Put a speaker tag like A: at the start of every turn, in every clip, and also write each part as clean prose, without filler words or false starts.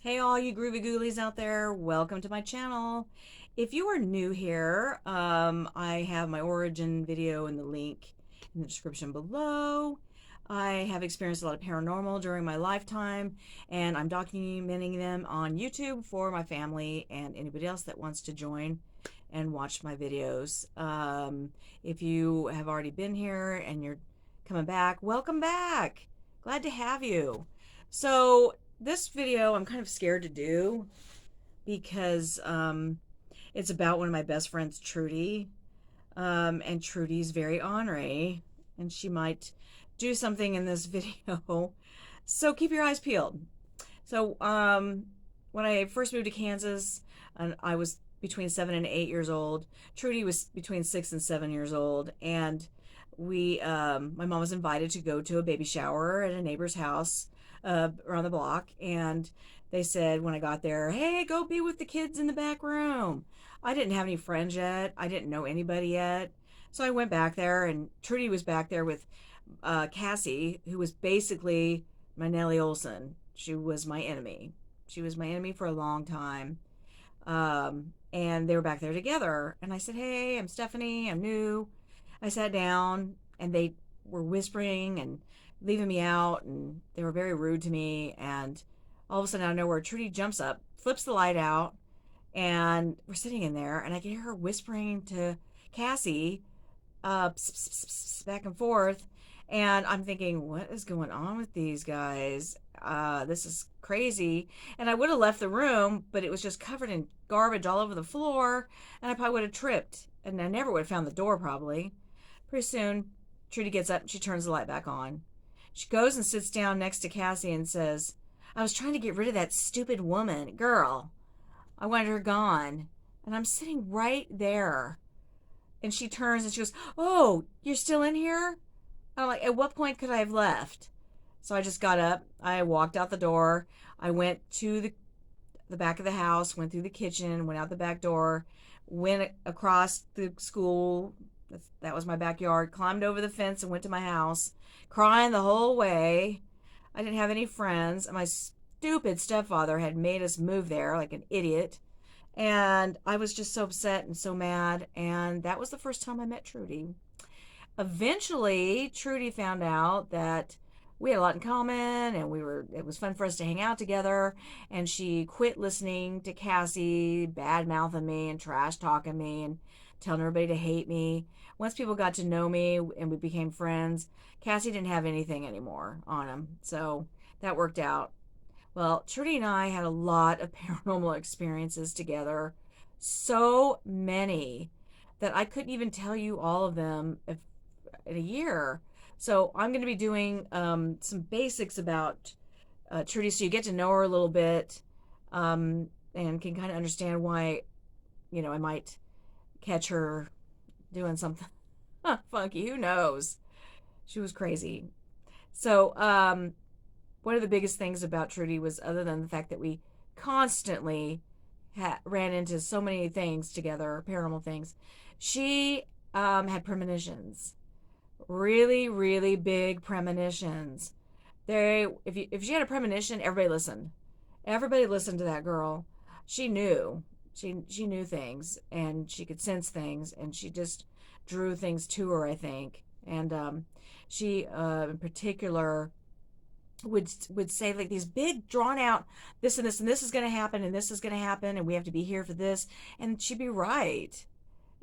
A: Hey all you groovy ghoulies out there, welcome to my channel. If you are new here, I have my origin video in the link in the description below. I have experienced a lot of paranormal during my lifetime, and I'm documenting them on YouTube for my family and anybody else that wants to join and watch my videos. If you have already been here and you're coming back, welcome back. Glad to have you. So this video I'm kind of scared to do because it's about one of my best friends, Trudy. And Trudy's very ornery, and she might do something in this video. So keep your eyes peeled. So when I first moved to Kansas, and I was between 7 and 8 years old. Trudy was between 6 and 7 years old, and my mom was invited to go to a baby shower at a neighbor's house around the block, and they said when I got there, "Hey, go be with the kids in the back room." I didn't have any friends yet. I didn't know anybody yet, so I went back there, and Trudy was back there with Cassie, who was basically my Nellie Olson. She was my enemy. She was my enemy for a long time. And they were back there together. And I said, "Hey, I'm Stephanie. I'm new." I sat down, and they were whispering and leaving me out, and they were very rude to me. And all of a sudden, out of nowhere, Trudy jumps up, flips the light out, and we're sitting in there, and I can hear her whispering to Cassie, pss, pss, pss, pss, back and forth. And I'm thinking, what is going on with these guys? This is crazy. And I would have left the room, but it was just covered in garbage all over the floor, and I probably would have tripped, and I never would have found the door probably. Pretty soon, Trudy gets up and she turns the light back on. She goes and sits down next to Cassie and says, "I was trying to get rid of that stupid woman. Girl, I wanted her gone." And I'm sitting right there. And she turns and she goes, "Oh, you're still in here?" I'm like, "At what point could I have left?" So I just got up. I walked out the door. I went to the back of the house, went through the kitchen, went out the back door, went across the school. That was my backyard. Climbed over the fence and went to my house, crying the whole way. I didn't have any friends. My stupid stepfather had made us move there like an idiot. And I was just so upset and so mad. And that was the first time I met Trudy. Eventually, Trudy found out that we had a lot in common, and it was fun for us to hang out together. And she quit listening to Cassie bad mouthing me and trash talking me and telling everybody to hate me. Once people got to know me and we became friends, Cassie didn't have anything anymore on him. So that worked out. Well, Trudy and I had a lot of paranormal experiences together. So many that I couldn't even tell you all of them in a year. So I'm going to be doing some basics about Trudy, so you get to know her a little bit, and can kind of understand why, I might catch her doing something funky. Who knows? She was crazy. So one of the biggest things about Trudy was, other than the fact that we constantly ran into so many things together, paranormal things, she had premonitions. Really, really big premonitions. If she had a premonition, everybody listened. Everybody listened to that girl. She knew. She knew things, and she could sense things, and she just drew things to her, I think. And she, in particular, would say like these big drawn out, this and this and this is going to happen, and this is going to happen, and we have to be here for this, and she'd be right.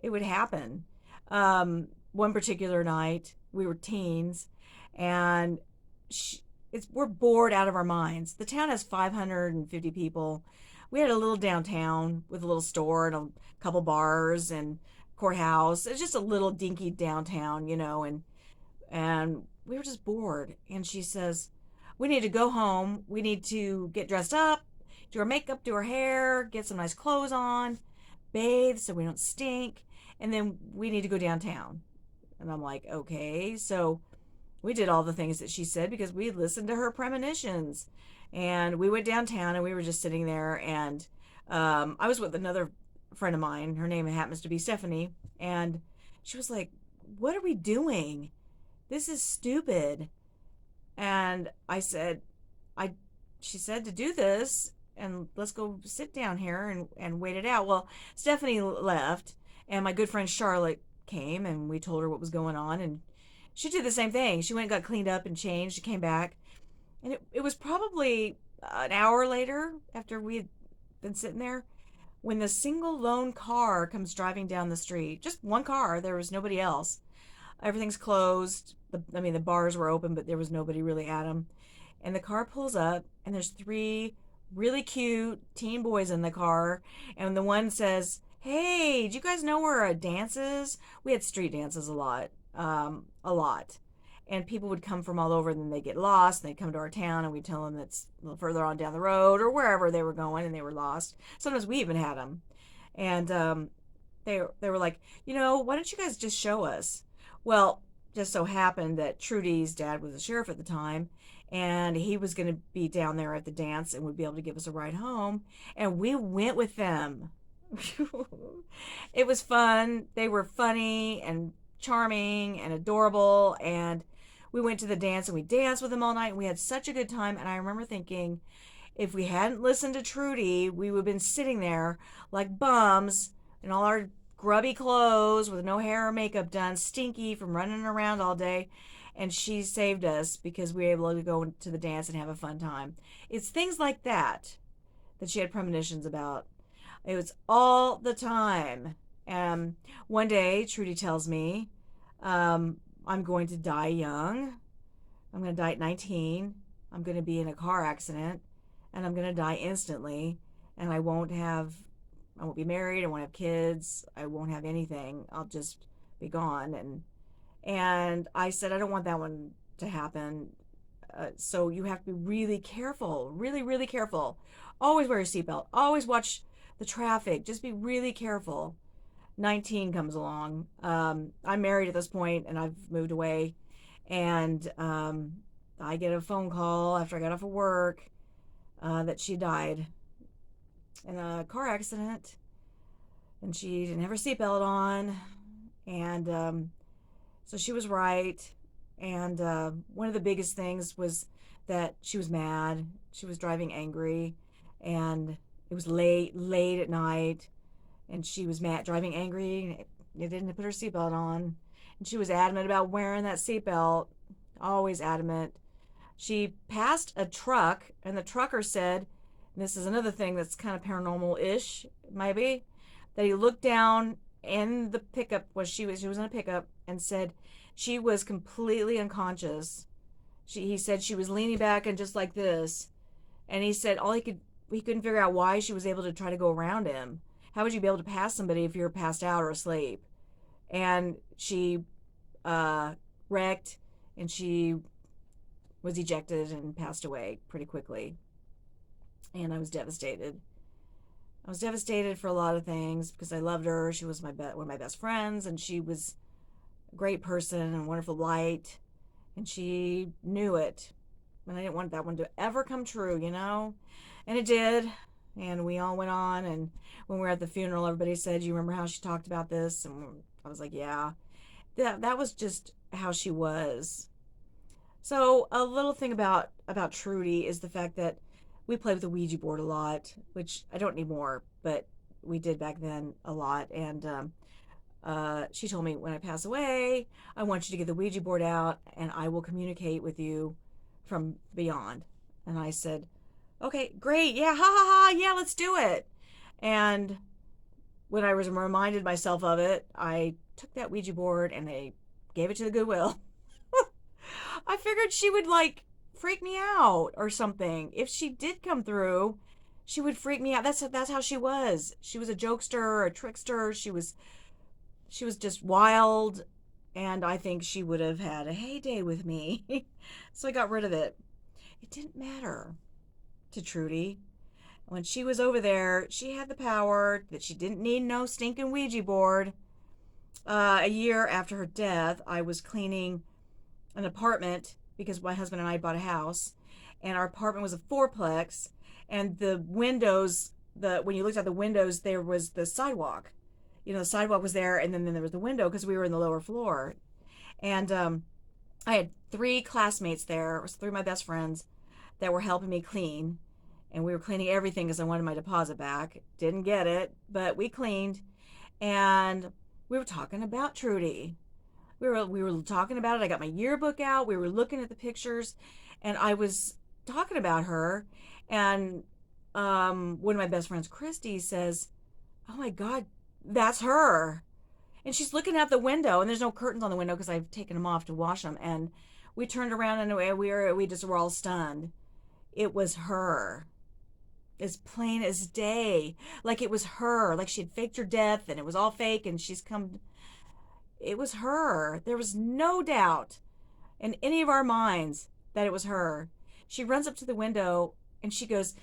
A: It would happen. One particular night, we were teens, and we're bored out of our minds. The town has 550 people. We had a little downtown with a little store and a couple bars and courthouse. It's just a little dinky downtown, and we were just bored. And she says, "We need to go home. We need to get dressed up, do our makeup, do our hair, get some nice clothes on, bathe so we don't stink, and then we need to go downtown." And I'm like, okay. So we did all the things that she said because we listened to her premonitions. And we went downtown, and we were just sitting there. And I was with another friend of mine. Her name happens to be Stephanie. And she was like, "What are we doing? This is stupid." And I said, she said to do this. and let's go sit down here and wait it out. Well, Stephanie left, and my good friend Charlotte came, and we told her what was going on, and she did the same thing. She went and got cleaned up and changed. She came back, and it was probably an hour later after we had been sitting there when the single lone car comes driving down the street. Just one car. There was nobody else. Everything's closed. The bars were open, but there was nobody really at them. And the car pulls up, and there's three really cute teen boys in the car. And the one says, "Hey, do you guys know where a dance is?" We had street dances a lot, a lot. And people would come from all over, and then they get lost, and they'd come to our town, and we'd tell them it's a little further on down the road or wherever they were going, and they were lost. Sometimes we even had them. And they were like, why don't you guys just show us? Well, just so happened that Trudy's dad was a sheriff at the time, and he was going to be down there at the dance and would be able to give us a ride home. And we went with them. It was fun. They were funny and charming and adorable. And we went to the dance and we danced with them all night. And we had such a good time. And I remember thinking, if we hadn't listened to Trudy, we would have been sitting there like bums in all our grubby clothes with no hair or makeup done, stinky from running around all day. And she saved us because we were able to go to the dance and have a fun time. It's things like that that she had premonitions about. It was all the time. One day, Trudy tells me, I'm going to die young. I'm going to die at 19. I'm going to be in a car accident, and I'm going to die instantly. And I won't be married. I won't have kids. I won't have anything. I'll just be gone. And I said, I don't want that one to happen. So you have to be really careful, really, really careful. Always wear your seatbelt. Always watch the traffic. Just be really careful. 19 comes along. I'm married at this point, and I've moved away. And I get a phone call after I got off of work that she died in a car accident, and she didn't have her seatbelt on. And so she was right. And one of the biggest things was that she was mad. She was driving angry, and it was late at night, and she was mad, driving angry. It didn't put her seatbelt on, and she was adamant about wearing that seatbelt. Always adamant. She passed a truck, and the trucker said, and this is another thing that's kind of paranormal-ish, maybe, that he looked down in the pickup. She was in a pickup, and said she was completely unconscious. He said she was leaning back and just like this, and he said he couldn't figure out why she was able to try to go around him. How would you be able to pass somebody if you're passed out or asleep? And she wrecked, and she was ejected and passed away pretty quickly. And I was devastated. I was devastated for a lot of things because I loved her. She was one of my best friends, and she was a great person and a wonderful light, and she knew it. And I didn't want that one to ever come true, And it did. And we all went on, and when we were at the funeral, everybody said, "You remember how she talked about this?" And I was like, yeah. That was just how she was. So a little thing about Trudy is the fact that we played with the Ouija board a lot, which I don't anymore, but we did back then a lot. And she told me, when I pass away, I want you to get the Ouija board out, and I will communicate with you from beyond. And I said, okay, great, yeah, ha ha ha, yeah, let's do it. And when I was reminded myself of it, I took that Ouija board and I gave it to the Goodwill. I figured she would freak me out or something. If she did come through, she would freak me out. That's how she was. She was a jokester, a trickster. She was just wild, and I think she would have had a heyday with me. So I got rid of it. It didn't matter to Trudy. When she was over there, she had the power that she didn't need no stinking Ouija board. A year after her death, I was cleaning an apartment because my husband and I bought a house, and our apartment was a fourplex, and the windows, when you looked out the windows, there was the sidewalk. The sidewalk was there, and then there was the window because we were in the lower floor. And I had 3 classmates there. It was 3 of my best friends that were helping me clean. and we were cleaning everything because I wanted my deposit back. Didn't get it, but we cleaned, and we were talking about Trudy. We were talking about it. I got my yearbook out. We were looking at the pictures, and I was talking about her, and one of my best friends, Christy, says, "Oh my God, that's her." And she's looking out the window, and there's no curtains on the window because I've taken them off to wash them. And we turned around, and we just were all stunned. It was her, as plain as day. Like it was her. Like she had faked her death, and it was all fake, and she's come. It was her. There was no doubt in any of our minds that it was her. She runs up to the window, and she goes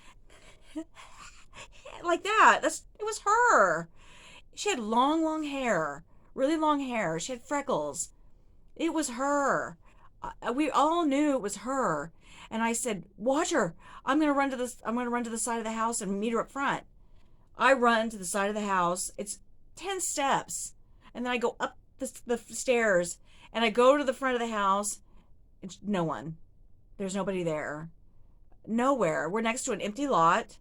A: like that. It was her. She had long, long hair, really long hair. She had freckles. It was her. We all knew it was her. And I said, "Watch her. I'm gonna run to this. I'm gonna run to the side of the house and meet her up front." I run to the side of the house. It's 10 steps, and then I go up the stairs, and I go to the front of the house. And no one. There's nobody there. Nowhere. We're next to an empty lot.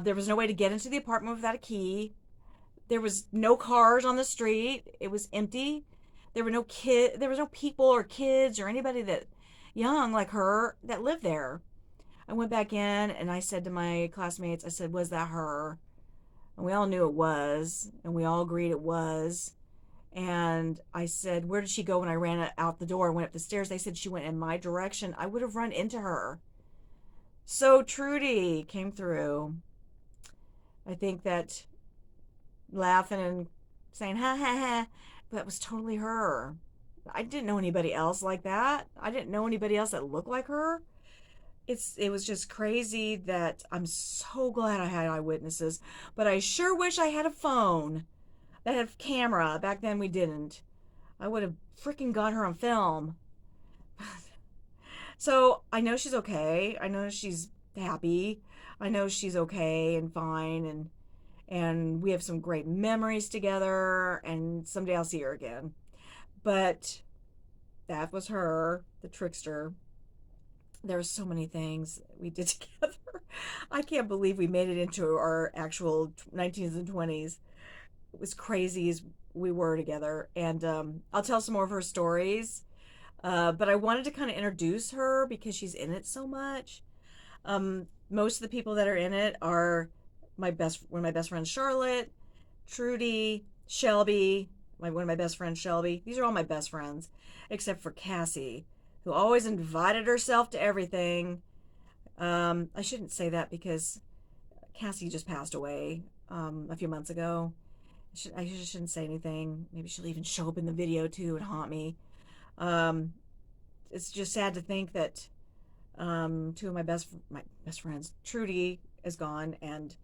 A: There was no way to get into the apartment without a key. There was no cars on the street. It was empty. There were no There was no people or kids or anybody that young like her that lived there. I went back in and I said to my classmates, I said, "Was that her?" And we all knew it was, and we all agreed it was. And I said, "Where did she go?" When I ran out the door and went up the stairs, they said she went in my direction. I would have run into her. So Trudy came through. I think that laughing and saying, "Ha ha ha," that was totally her. I didn't know anybody else like that. I didn't know anybody else that looked like her. It was just crazy that I'm so glad I had eyewitnesses, but I sure wish I had a phone that had a camera. Back then we didn't. I would have freaking got her on film. So I know she's okay. I know she's happy. I know she's okay and fine, and we have some great memories together, and someday I'll see her again. But that was her, the trickster. There were so many things we did together. I can't believe we made it into our actual 19s and 20s. It was crazy as we were together. And I'll tell some more of her stories. But I wanted to kind of introduce her because she's in it so much. Most of the people that are in it are one of my best friends, Charlotte, Trudy, Shelby, one of my best friends, Shelby. These are all my best friends, except for Cassie, who always invited herself to everything. I shouldn't say that because Cassie just passed away a few months ago. I shouldn't say anything. Maybe she'll even show up in the video too and haunt me. It's just sad to think that two of my best friends, Trudy is gone, and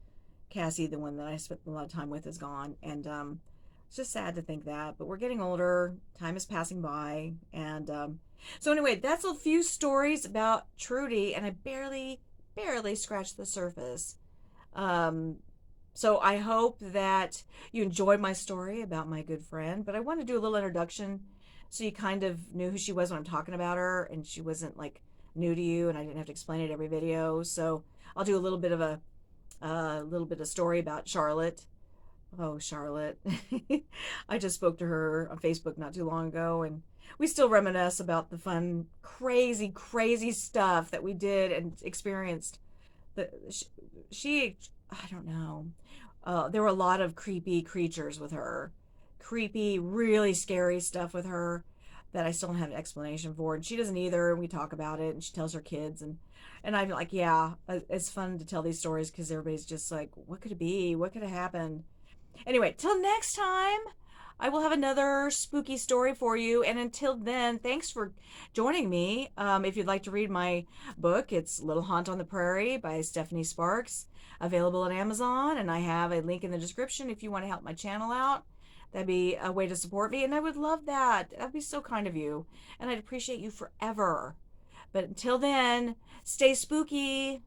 A: Cassie, the one that I spent a lot of time with, is gone. And it's just sad to think that. But we're getting older. Time is passing by. And so anyway, that's a few stories about Trudy, and I barely scratched the surface. So I hope that you enjoyed my story about my good friend. But I want to do a little introduction so you kind of knew who she was when I'm talking about her, and she wasn't like new to you, and I didn't have to explain it every video. So I'll do a little bit of story about Charlotte. Oh, Charlotte. I just spoke to her on Facebook not too long ago, and we still reminisce about the fun, crazy stuff that we did and experienced. I don't know. There were a lot of creepy creatures with her. Creepy, really scary stuff with her that I still don't have an explanation for. And she doesn't either. And we talk about it, and she tells her kids. And I'm like, yeah, it's fun to tell these stories because everybody's just like, what could it be? What could have happened? Anyway, till next time, I will have another spooky story for you. And until then, thanks for joining me. If you'd like to read my book, it's Little Haunt on the Prairie by Stephanie Sparks, available on Amazon. And I have a link in the description if you want to help my channel out. That'd be a way to support me, and I would love that. That'd be so kind of you, and I'd appreciate you forever. But until then, stay spooky.